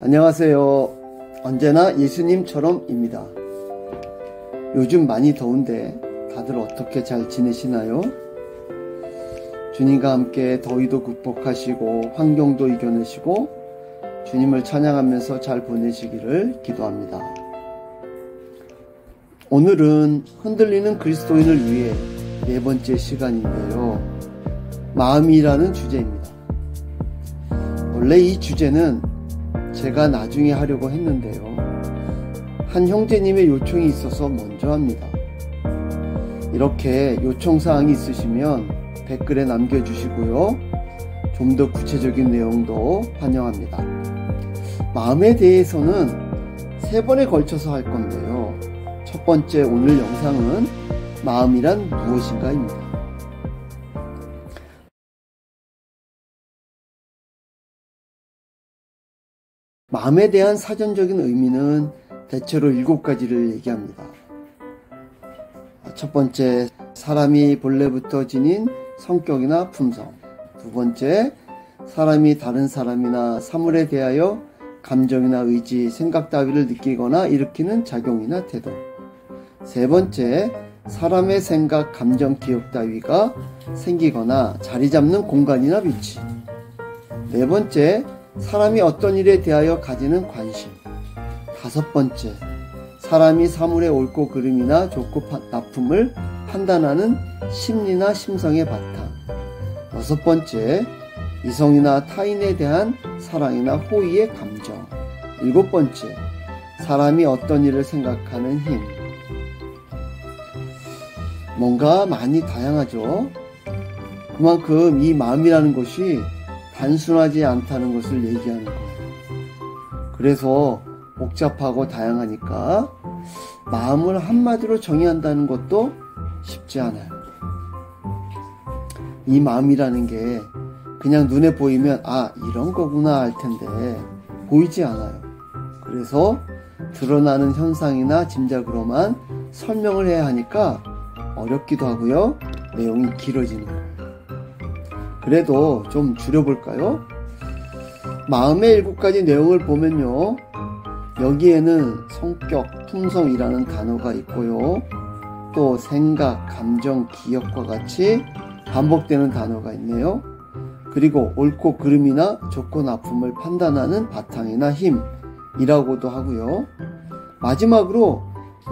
안녕하세요. 언제나 예수님처럼입니다. 요즘 많이 더운데 다들 어떻게 잘 지내시나요? 주님과 함께 더위도 극복하시고 환경도 이겨내시고 주님을 찬양하면서 잘 보내시기를 기도합니다. 오늘은 흔들리는 그리스도인을 위해 네 번째 시간인데요. 마음이라는 주제입니다. 원래 이 주제는 제가 나중에 하려고 했는데요. 한 형제님의 요청이 있어서 먼저 합니다. 이렇게 요청사항이 있으시면 댓글에 남겨주시고요. 좀 더 구체적인 내용도 환영합니다. 마음에 대해서는 3번에 걸쳐서 할 건데요. 첫 번째 오늘 영상은 마음이란 무엇인가입니다. 마음에 대한 사전적인 의미는 대체로 7가지를 얘기합니다. 첫 번째, 사람이 본래부터 지닌 성격이나 품성. 두 번째, 사람이 다른 사람이나 사물에 대하여 감정이나 의지, 생각 따위를 느끼거나 일으키는 작용이나 태도. 세 번째, 사람의 생각, 감정, 기억 따위가 생기거나 자리 잡는 공간이나 위치. 네 번째, 사람이 어떤 일에 대하여 가지는 관심. 다섯 번째, 사람이 사물의 옳고 그름이나 좋고 나쁨을 판단하는 심리나 심성의 바탕. 여섯 번째, 이성이나 타인에 대한 사랑이나 호의의 감정. 일곱 번째, 사람이 어떤 일을 생각하는 힘. 뭔가 많이 다양하죠. 그만큼 이 마음이라는 것이 단순하지 않다는 것을 얘기하는 거예요. 그래서 복잡하고 다양하니까 마음을 한마디로 정의한다는 것도 쉽지 않아요. 이 마음이라는 게 그냥 눈에 보이면 이런 거구나 할 텐데 보이지 않아요. 그래서 드러나는 현상이나 짐작으로만 설명을 해야 하니까 어렵기도 하고요. 내용이 길어지는 거예요. 그래도 좀 줄여볼까요? 마음의 7가지 내용을 보면요. 여기에는 성격, 품성이라는 단어가 있고요. 또 생각, 감정, 기억과 같이 반복되는 단어가 있네요. 그리고 옳고 그름이나 좋고 나쁨을 판단하는 바탕이나 힘이라고도 하고요. 마지막으로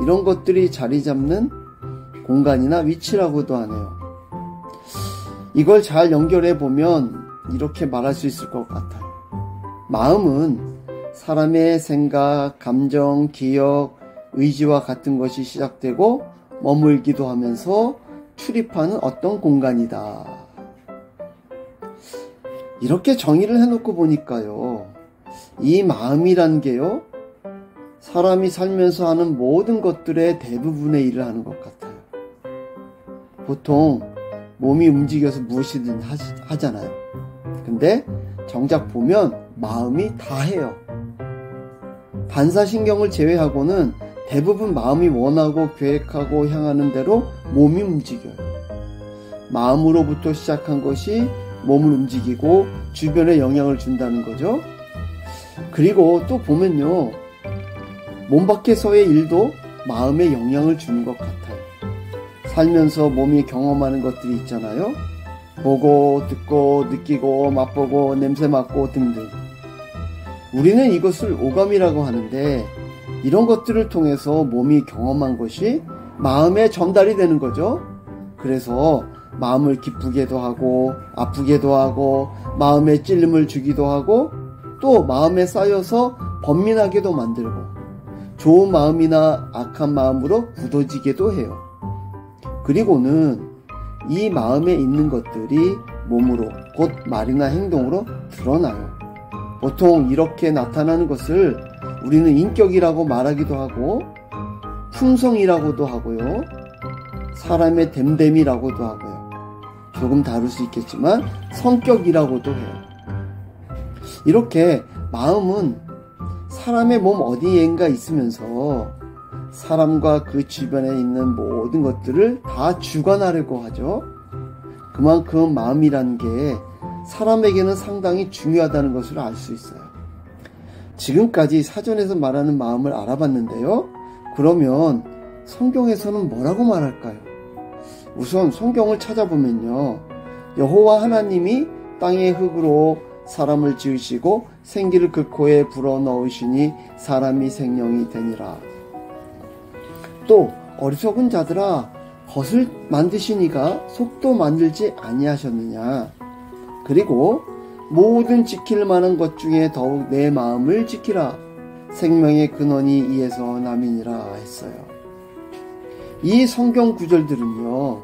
이런 것들이 자리 잡는 공간이나 위치라고도 하네요. 이걸 잘 연결해 보면 이렇게 말할 수 있을 것 같아요. 마음은 사람의 생각, 감정, 기억, 의지와 같은 것이 시작되고 머물기도 하면서 출입하는 어떤 공간이다. 이렇게 정의를 해놓고 보니까요. 이 마음이란 게요. 사람이 살면서 하는 모든 것들의 대부분의 일을 하는 것 같아요. 보통 몸이 움직여서 무엇이든 하잖아요. 근데 정작 보면 마음이 다 해요. 반사신경을 제외하고는 대부분 마음이 원하고 계획하고 향하는 대로 몸이 움직여요. 마음으로부터 시작한 것이 몸을 움직이고 주변에 영향을 준다는 거죠. 그리고 또 보면요. 몸 밖에서의 일도 마음에 영향을 주는 것 같아요. 살면서 몸이 경험하는 것들이 있잖아요. 보고, 듣고, 느끼고, 맛보고, 냄새 맡고 등등. 우리는 이것을 오감이라고 하는데 이런 것들을 통해서 몸이 경험한 것이 마음에 전달이 되는 거죠. 그래서 마음을 기쁘게도 하고 아프게도 하고 마음에 찔림을 주기도 하고 또 마음에 쌓여서 번민하게도 만들고 좋은 마음이나 악한 마음으로 굳어지게도 해요. 그리고는 이 마음에 있는 것들이 몸으로 곧 말이나 행동으로 드러나요. 보통 이렇게 나타나는 것을 우리는 인격이라고 말하기도 하고 품성이라고도 하고요. 사람의 됨됨이라고도 하고요. 조금 다를 수 있겠지만 성격이라고도 해요. 이렇게 마음은 사람의 몸 어디엔가 있으면서 사람과 그 주변에 있는 모든 것들을 다 주관하려고 하죠. 그만큼 마음이라는 게 사람에게는 상당히 중요하다는 것을 알 수 있어요. 지금까지 사전에서 말하는 마음을 알아봤는데요. 그러면 성경에서는 뭐라고 말할까요? 우선 성경을 찾아보면요. 여호와 하나님이 땅의 흙으로 사람을 지으시고 생기를 그 코에 불어넣으시니 사람이 생명이 되니라. 또 어리석은 자들아, 것을 만드시니가 속도 만들지 아니하셨느냐. 그리고 모든 지킬 만한 것 중에 더욱 내 마음을 지키라. 생명의 근원이 이에서 남이니라 했어요. 이 성경 구절들은요,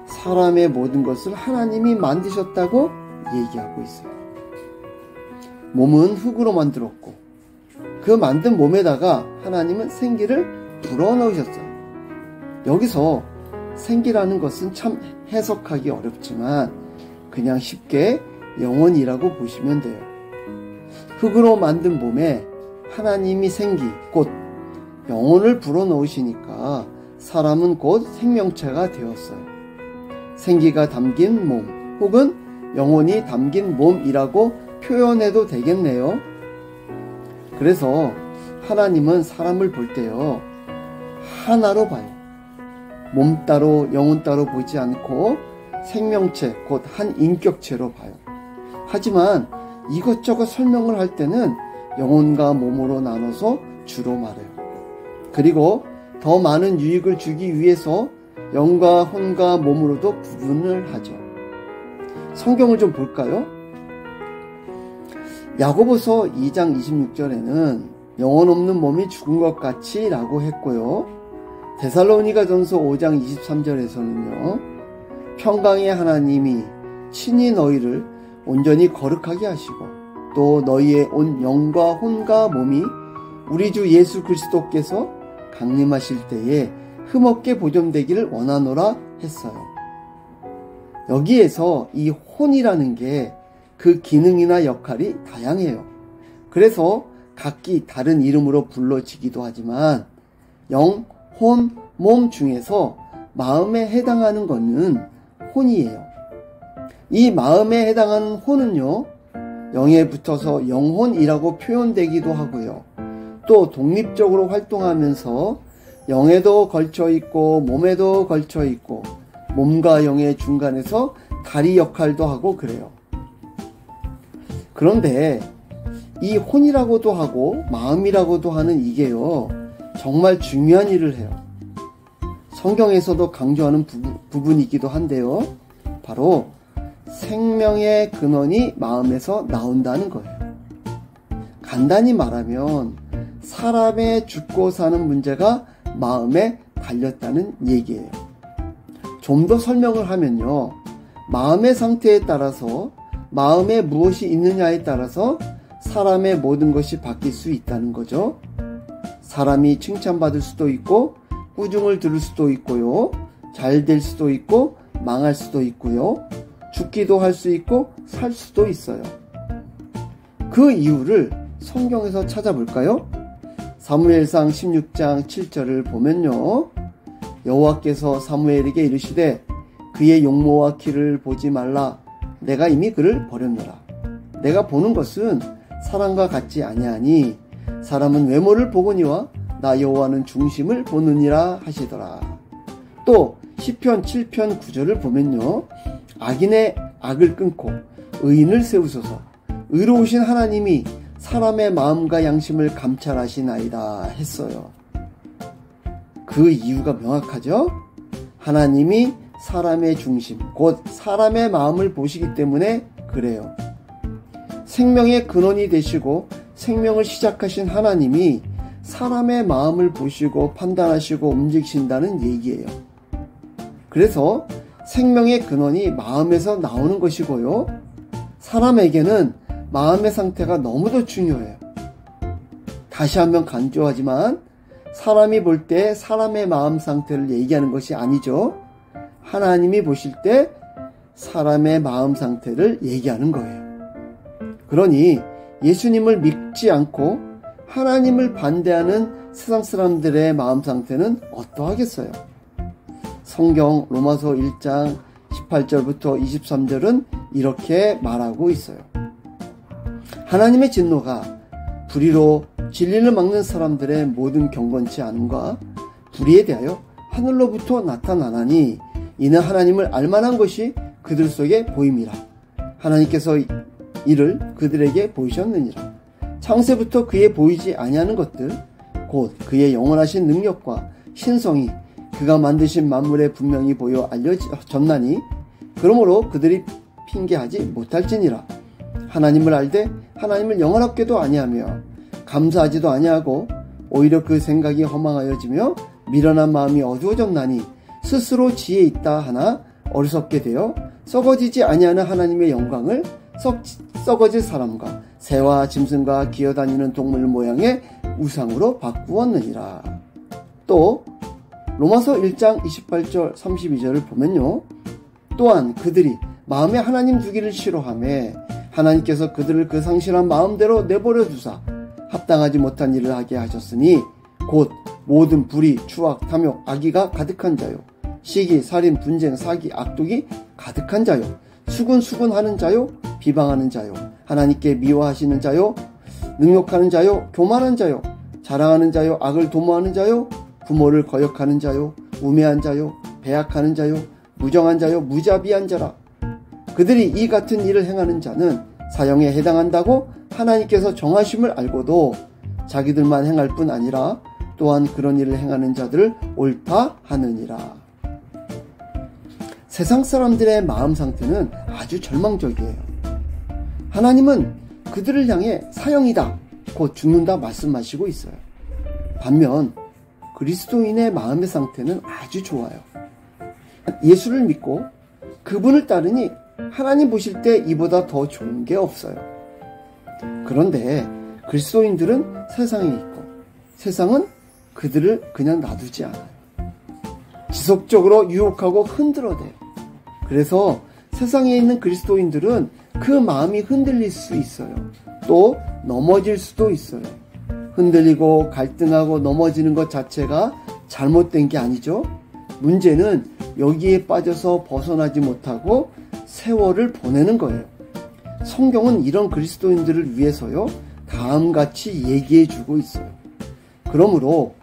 사람의 모든 것을 하나님이 만드셨다고 얘기하고 있어요. 몸은 흙으로 만들었고 그 만든 몸에다가 하나님은 생기를 불어넣으셨어요. 여기서 생기라는 것은 참 해석하기 어렵지만 그냥 쉽게 영혼이라고 보시면 돼요. 흙으로 만든 몸에 하나님이 생기, 곧 영혼을 불어넣으시니까 사람은 곧 생명체가 되었어요. 생기가 담긴 몸 혹은 영혼이 담긴 몸이라고 표현해도 되겠네요. 그래서 하나님은 사람을 볼 때요, 하나로 봐요. 몸 따로 영혼 따로 보지 않고 생명체, 곧 한 인격체로 봐요. 하지만 이것저것 설명을 할 때는 영혼과 몸으로 나눠서 주로 말해요. 그리고 더 많은 유익을 주기 위해서 영과 혼과 몸으로도 구분을 하죠. 성경을 좀 볼까요? 야고보서 2장 26절에는 영혼 없는 몸이 죽은 것 같이 라고 했고요. 데살로니가전서 5장 23절에서는요. 평강의 하나님이 친히 너희를 온전히 거룩하게 하시고 또 너희의 온 영과 혼과 몸이 우리 주 예수 그리스도께서 강림하실 때에 흠없게 보존되기를 원하노라 했어요. 여기에서 이 혼이라는 게 그 기능이나 역할이 다양해요. 그래서 각기 다른 이름으로 불러지기도 하지만 영, 혼, 몸 중에서 마음에 해당하는 것은 혼이에요. 이 마음에 해당하는 혼은요, 영에 붙어서 영혼이라고 표현되기도 하고요. 또 독립적으로 활동하면서 영에도 걸쳐 있고 몸에도 걸쳐 있고 몸과 영의 중간에서 다리 역할도 하고 그래요. 그런데 이 혼이라고도 하고 마음이라고도 하는 이게요, 정말 중요한 일을 해요. 성경에서도 강조하는 부분이기도 한데요. 바로 생명의 근원이 마음에서 나온다는 거예요. 간단히 말하면 사람의 죽고 사는 문제가 마음에 달렸다는 얘기예요. 좀 더 설명을 하면요, 마음의 상태에 따라서 마음에 무엇이 있느냐에 따라서 사람의 모든 것이 바뀔 수 있다는 거죠. 사람이 칭찬받을 수도 있고 꾸중을 들을 수도 있고요, 잘 될 수도 있고 망할 수도 있고요, 죽기도 할 수 있고 살 수도 있어요. 그 이유를 성경에서 찾아볼까요? 사무엘상 16장 7절을 보면요, 여호와께서 사무엘에게 이르시되 그의 용모와 키를 보지 말라. 내가 이미 그를 버렸노라. 내가 보는 것은 사람과 같지 아니하니 사람은 외모를 보거니와 나 여호와는 중심을 보느니라 하시더라. 또 시편 7편 9절을 보면요, 악인의 악을 끊고 의인을 세우소서. 의로우신 하나님이 사람의 마음과 양심을 감찰하시나이다 했어요. 그 이유가 명확하죠? 하나님이 사람의 중심, 곧 사람의 마음을 보시기 때문에 그래요. 생명의 근원이 되시고 생명을 시작하신 하나님이 사람의 마음을 보시고 판단하시고 움직이신다는 얘기예요. 그래서 생명의 근원이 마음에서 나오는 것이고요, 사람에게는 마음의 상태가 너무도 중요해요. 다시 한번 강조하지만 사람이 볼 때 사람의 마음 상태를 얘기하는 것이 아니죠. 하나님이 보실 때 사람의 마음 상태를 얘기하는 거예요. 그러니 예수님을 믿지 않고 하나님을 반대하는 세상 사람들의 마음 상태는 어떠하겠어요? 성경 로마서 1장 18절부터 23절은 이렇게 말하고 있어요. 하나님의 진노가 불의로 진리를 막는 사람들의 모든 경건치 않음과 불의에 대하여 하늘로부터 나타나나니 이는 하나님을 알만한 것이 그들 속에 보임이라. 하나님께서 이를 그들에게 보이셨느니라. 창세부터 그의 보이지 아니하는 것들 곧 그의 영원하신 능력과 신성이 그가 만드신 만물에 분명히 보여 알려졌나니 그러므로 그들이 핑계하지 못할지니라. 하나님을 알되 하나님을 영원하게도 아니하며 감사하지도 아니하고 오히려 그 생각이 허망하여지며 미련한 마음이 어두워졌나니 스스로 지혜 있다 하나 어리석게 되어 썩어지지 아니하는 하나님의 영광을 썩어질 사람과 새와 짐승과 기어다니는 동물 모양의 우상으로 바꾸었느니라. 또 로마서 1장 28절 32절을 보면요. 또한 그들이 마음에 하나님 두기를 싫어하며 하나님께서 그들을 그 상실한 마음대로 내버려 두사 합당하지 못한 일을 하게 하셨으니 곧 모든 불의, 추악, 탐욕, 악의가 가득한 자요 시기, 살인, 분쟁, 사기, 악독이 가득한 자요 수군수군하는 자요 비방하는 자요 하나님께 미워하시는 자요 능욕하는 자요 교만한 자요 자랑하는 자요 악을 도모하는 자요 부모를 거역하는 자요 우매한 자요 배약하는 자요 무정한 자요 무자비한 자라. 그들이 이 같은 일을 행하는 자는 사형에 해당한다고 하나님께서 정하심을 알고도 자기들만 행할 뿐 아니라 또한 그런 일을 행하는 자들을 옳다 하느니라. 세상 사람들의 마음 상태는 아주 절망적이에요. 하나님은 그들을 향해 사형이다, 곧 죽는다 말씀하시고 있어요. 반면 그리스도인의 마음의 상태는 아주 좋아요. 예수를 믿고 그분을 따르니 하나님 보실 때 이보다 더 좋은 게 없어요. 그런데 그리스도인들은 세상에 있고 세상은 그들을 그냥 놔두지 않아요. 지속적으로 유혹하고 흔들어대요. 그래서 세상에 있는 그리스도인들은 그 마음이 흔들릴 수 있어요. 또 넘어질 수도 있어요. 흔들리고 갈등하고 넘어지는 것 자체가 잘못된 게 아니죠. 문제는 여기에 빠져서 벗어나지 못하고 세월을 보내는 거예요. 성경은 이런 그리스도인들을 위해서요, 다음같이 얘기해주고 있어요. 그러므로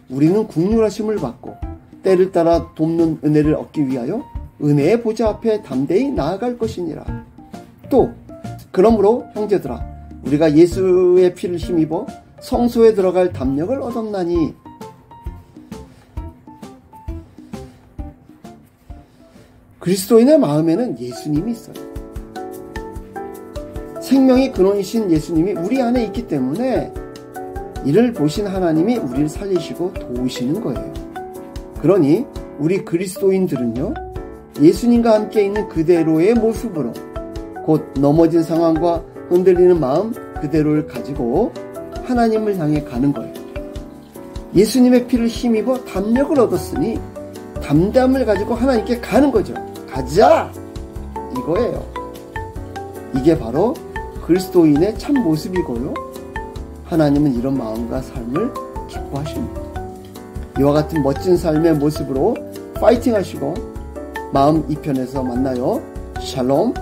우리는 긍휼하심을 받고 때를 따라 돕는 은혜를 얻기 위하여 은혜의 보좌 앞에 담대히 나아갈 것이니라. 또 그러므로 형제들아, 우리가 예수의 피를 힘입어 성소에 들어갈 담력을 얻었나니 그리스도인의 마음에는 예수님이 있어요. 생명의 근원이신 예수님이 우리 안에 있기 때문에 이를 보신 하나님이 우리를 살리시고 도우시는 거예요. 그러니 우리 그리스도인들은요, 예수님과 함께 있는 그대로의 모습으로 곧 넘어진 상황과 흔들리는 마음 그대로를 가지고 하나님을 향해 가는 거예요. 예수님의 피를 힘입어 담력을 얻었으니 담담을 가지고 하나님께 가는 거죠. 가자! 이거예요. 이게 바로 그리스도인의 참 모습이고요. 하나님은 이런 마음과 삶을 기뻐하십니다. 이와 같은 멋진 삶의 모습으로 파이팅 하시고 마음 2편에서 만나요. 샬롬.